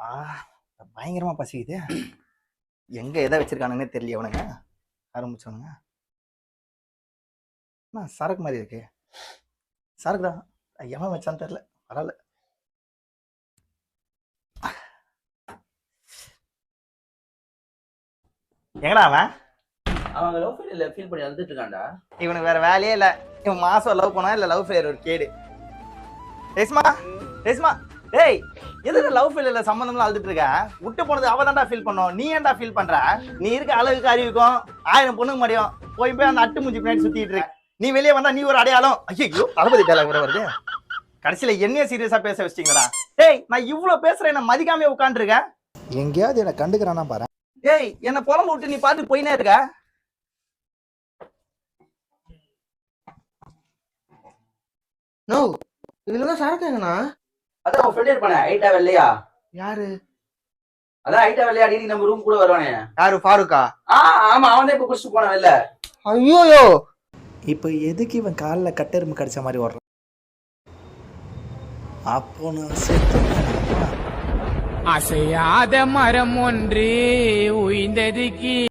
ஆ பயங்கரமா பசிக்குது. எங்க எதை வச்சிருக்கானுங்கன்னே தெரியல அவனுங்க. ஆரம்பிச்சவனுங்க. சரக்கு மாதிரி இருக்கு. சரக்கு தான். எவன் வச்சான்னு தெரியல. பரவாயில்ல. எங்கடா அவன்? அவங்க லவ் ஃபெயிலியர்ல ஃபீல் பண்ணி அழுதுட்டு இருக்கான்டா. இவனுக்கு வேற வேலையே இல்ல. இவன் மாசம் லவ் பண்ணா இல்ல லவ் ஃபெயிலியர் ஒரு கேடு. ரேஸ்மா ரேஸ்மா டேய் எதுக்கு லவ் ஃபெயிலியர்ல சம்பந்தம்லாம் அழுதுட்டு இருக்க? விட்டு போனது அவ தான்டா ஃபீல் பண்ணும். நீ ஏன்டா ஃபீல் பண்ற? நீ இருக்க அழகுக்கு அறிவிக்கும் 1000 பொண்ணுங்க முடியும். போய் அந்த அட்டு மூஞ்சி பின்னாடி சுத்திட்டு இருக்க. நீ வெளியே வந்தா நீ ஒரு அடையாளம். ஐயோ தளபதி டயலாக் கூட வருது. கடைசியில என்னைய சீரியஸா பேச வச்சிட்டீங்கடா. டேய் நான் இவ்வளவு பேசுறேன், என்ன மதிக்காம உட்காந்துருக்கேன். எங்கேயாவது என்ன கண்டுக்கிறானா பாரு. டேய் என்ன புலம்பு விட்டு நீ பாட்டு போயினே இருக்க. நோ இதுலதான் சரக்குங்கண்ணா. அதான் உன் ஃப்ரெண்ட் இருப்பானே ஐட்டா வெள்ளையா. யாரு? அதான் ஐட்டா வெள்ளையா அடிக்கடி நம்ம ரூம் கூட வருவானே. யாரு? ஃபாரூக்கா? ஆமா அவன் தான் இப்ப குடிச்சிட்டு போன வெளில. ஐயோயோ இப்போ எதுக்கு இவன் காலில் கட்டெரும்பு கடிச்ச மாதிரி வர்றான்? அப்போ நான் செத்து அசையாத மரம் ஒன்று உய்ந்ததுக்கு